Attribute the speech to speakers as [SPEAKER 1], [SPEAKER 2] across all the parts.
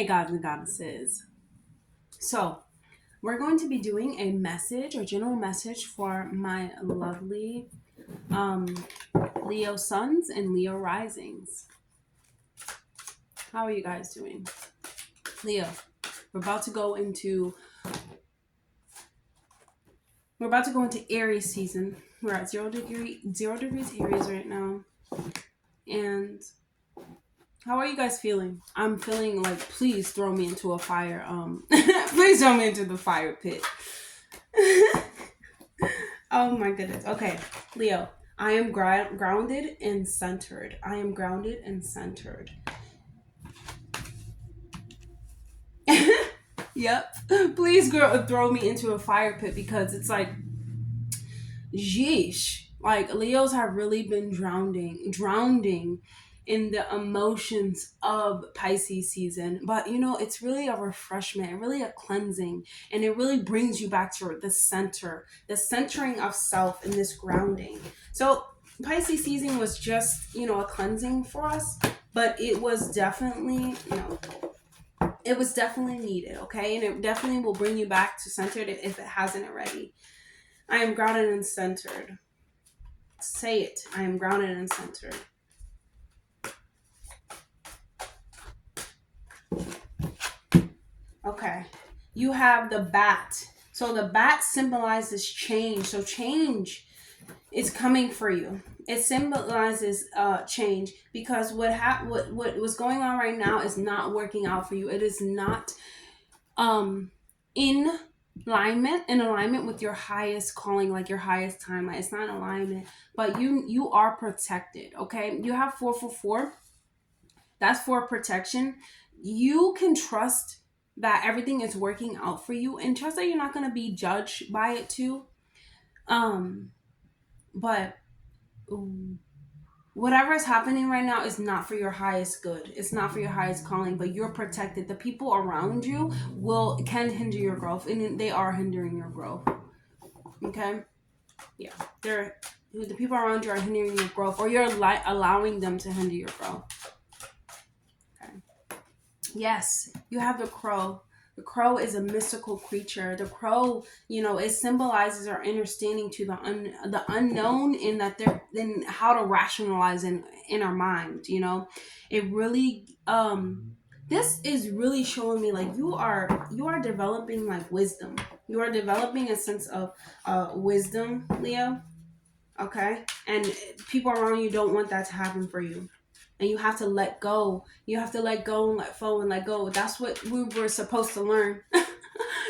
[SPEAKER 1] Hey, gods and goddesses. So, we're going to be doing a message or general message for my lovely um, Leo suns and Leo risings. How are you guys doing? Leo, we're about to go into Aries season. We're at 0 degrees Aries right now. And how are you guys feeling? I'm feeling like, please throw me into a fire. Please throw me into the fire pit. Oh my goodness. Okay, Leo, I am grounded and centered. I am grounded and centered. Yep. Please throw me into a fire pit because it's like, yeesh. Like, Leos have really been drowning in the emotions of Pisces season. But it's really a refreshment, really a cleansing, and it really brings you back to the center, the centering of self and this grounding. So Pisces season was just, a cleansing for us, but it was definitely, it was definitely needed, okay? And it definitely will bring you back to centered if it hasn't already. I am grounded and centered. Say it. I am grounded and centered. Okay. You have the bat. So the bat symbolizes change. So change is coming for you. It symbolizes change because what was going on right now is not working out for you. It is not in alignment with your highest calling, like your highest timeline. It's not in alignment, but you are protected. Okay, you have 444. That's for protection. You can trust that everything is working out for you, and trust that you're not going to be judged by it too. But whatever is happening right now is not for your highest good. It's not for your highest calling, but you're protected. The people around you can hinder your growth, and they are hindering your growth. Okay? Yeah. The people around you are hindering your growth, or you're allowing them to hinder your growth. Okay. Yes, you have the crow. The crow is a mystical creature. The crow, it symbolizes our understanding to the unknown, in that in how to rationalize in our mind. It really this is really showing me like you are developing like wisdom. You are developing a sense of wisdom, Leo. Okay, and people around you don't want that to happen for you. And you have to let go. You have to let go and let go and let go. That's what we were supposed to learn.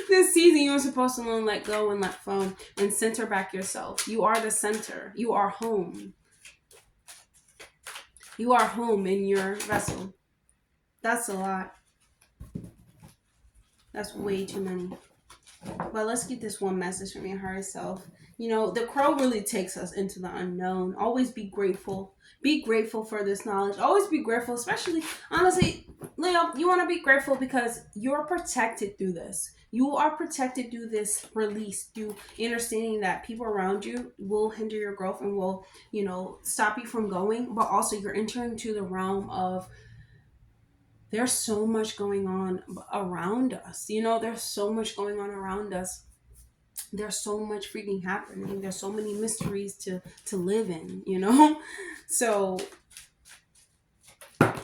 [SPEAKER 1] This season, you were supposed to learn, let go and let go, and center back yourself. You are the center. You are home. You are home in your vessel. That's a lot. That's way too many. But let's get this one message from your higher self. The crow really takes us into the unknown. Always be grateful. Be grateful for this knowledge. Always be grateful, especially, honestly, Leo, you want to be grateful because you're protected through this. You are protected through this release, through understanding that people around you will hinder your growth and will, stop you from going. But also, you're entering to the realm of, there's so much going on around us. There's so much going on around us. There's so much freaking happening. There's so many mysteries to live in, So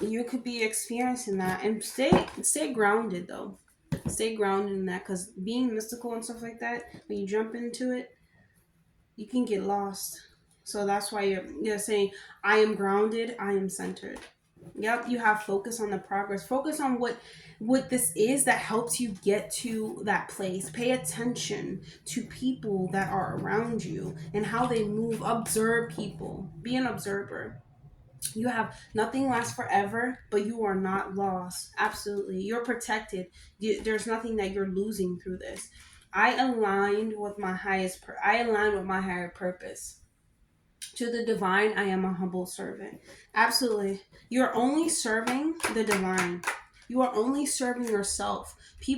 [SPEAKER 1] you could be experiencing that, and stay grounded though. Stay grounded in that, because being mystical and stuff like that, when you jump into it, you can get lost. So that's why you're saying, I am grounded, I am centered. Yep, you have focus on the progress. Focus on what this is that helps you get to that place. Pay attention to people that are around you and how they move. Observe people. Be an observer. You have nothing lasts forever, but you are not lost. Absolutely. You're protected. There's nothing that you're losing through this. I aligned with my higher purpose. To the divine, I am a humble servant. Absolutely. You're only serving the divine. You are only serving yourself.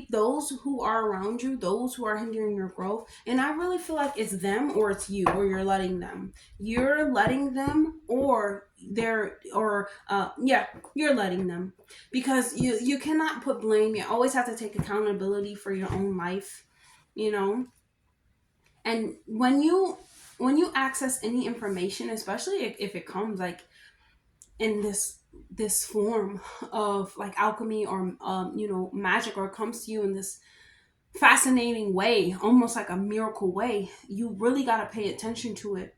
[SPEAKER 1] Those who are around you, those who are hindering your growth, and I really feel like it's them or it's you, or you're letting them. You're letting them, or you're letting them, because you cannot put blame. You always have to take accountability for your own life, you know. And when you access any information, especially if it comes like in this form of like alchemy or magic, or it comes to you in this fascinating way, almost like a miracle way, you really got to pay attention to it.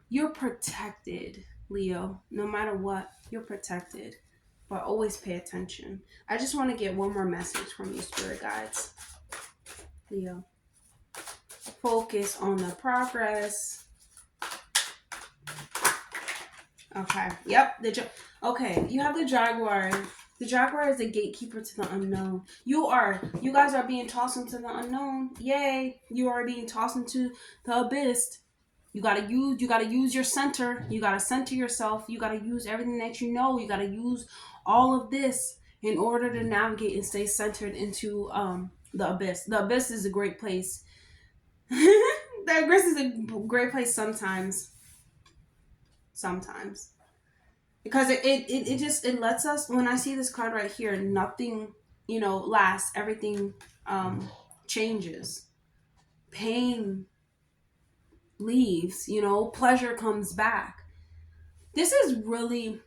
[SPEAKER 1] You're protected, Leo. No matter what, you're protected, but always pay attention. I just want to get one more message from you, spirit guides. Leo, focus on the progress. Okay. Yep. Okay. You have the Jaguar. The Jaguar is the gatekeeper to the unknown. You guys are being tossed into the unknown. Yay. You are being tossed into the abyss. You gotta use your center. You gotta center yourself. You gotta use everything that you know. You gotta use all of this in order to navigate and stay centered into the abyss. The abyss is a great place. The abyss is a great place sometimes. Because it lets us, when I see this card right here, nothing lasts, everything changes, pain leaves, pleasure comes back. This is really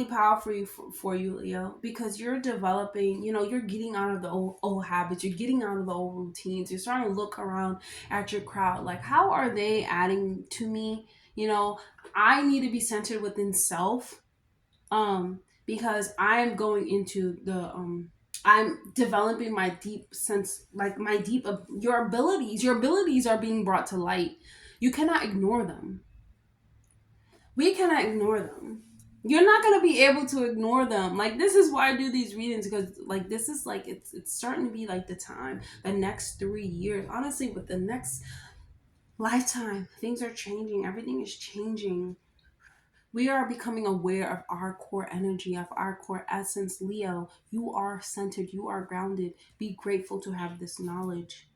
[SPEAKER 1] powerful for you, Leo, because you're developing, you're getting out of the old habits, you're getting out of the old routines, you're starting to look around at your crowd, like, how are they adding to me? I need to be centered within self, because I'm going into the I'm developing my deep sense, like your abilities are being brought to light. You cannot ignore them. We cannot ignore them. You're not going to be able to ignore them. Like, this is why I do these readings, because like this is like it's starting to be like the time, the next 3 years, honestly, with the next lifetime, things are changing, everything is changing. We are becoming aware of our core energy, of our core essence. Leo, you are centered, you are grounded. Be grateful to have this knowledge.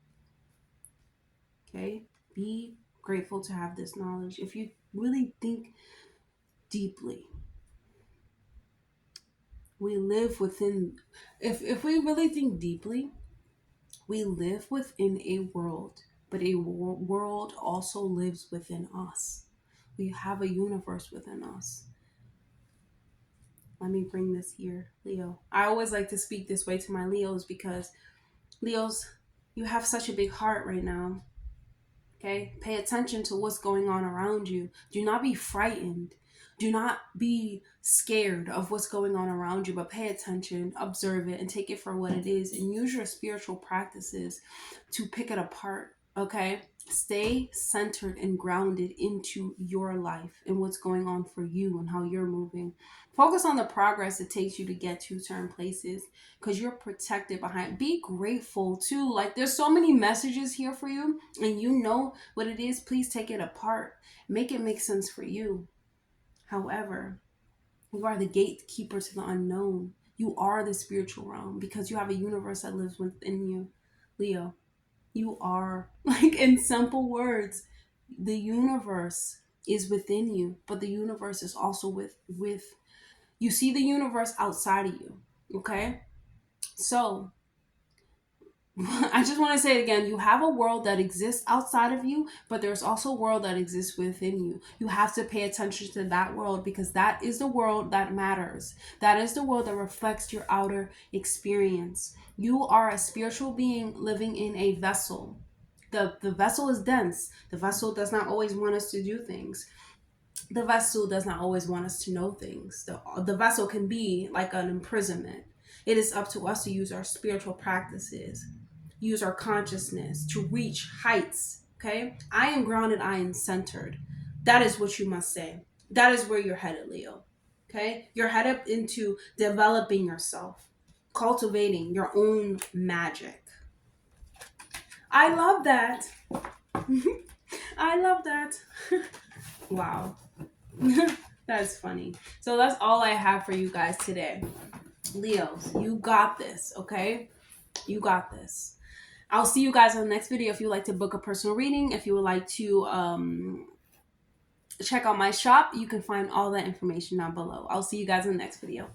[SPEAKER 1] Okay? Be grateful to have this knowledge. If you really think deeply, we live within, if we really think deeply, we live within a world, but a world also lives within us. We have a universe within us. Let me bring this here, Leo. I always like to speak this way to my Leos, because Leos, you have such a big heart right now. Okay? Pay attention to what's going on around you. Do not be frightened. Do not be scared of what's going on around you, but pay attention, observe it, and take it for what it is, and use your spiritual practices to pick it apart. Okay? Stay centered and grounded into your life and what's going on for you and how you're moving. Focus on the progress it takes you to get to certain places, because you're protected behind. Be grateful too. Like, there's so many messages here for you, and you know what it is. Please take it apart. Make it make sense for you. However, you are the gatekeeper to the unknown. You are the spiritual realm, because you have a universe that lives within you, Leo. You are, like, in simple words, the universe is within you, but the universe is also with you see the universe outside of you. Okay? So I just want to say it again. You have a world that exists outside of you, but there's also a world that exists within you. You have to pay attention to that world, because that is the world that matters. That is the world that reflects your outer experience. You are a spiritual being living in a vessel. The vessel is dense. The vessel does not always want us to do things. The vessel does not always want us to know things. The vessel can be like an imprisonment. It is up to us to use our spiritual practices, use our consciousness to reach heights. Okay? I am grounded, I am centered. That is what you must say. That is where you're headed, Leo. Okay? You're headed into developing yourself, cultivating your own magic. I love that. I love that. Wow. That's funny. So that's all I have for you guys today. Leos, you got this, okay? You got this. I'll see you guys on the next video. If you would like to book a personal reading, if you would like to check out my shop, you can find all that information down below. I'll see you guys in the next video.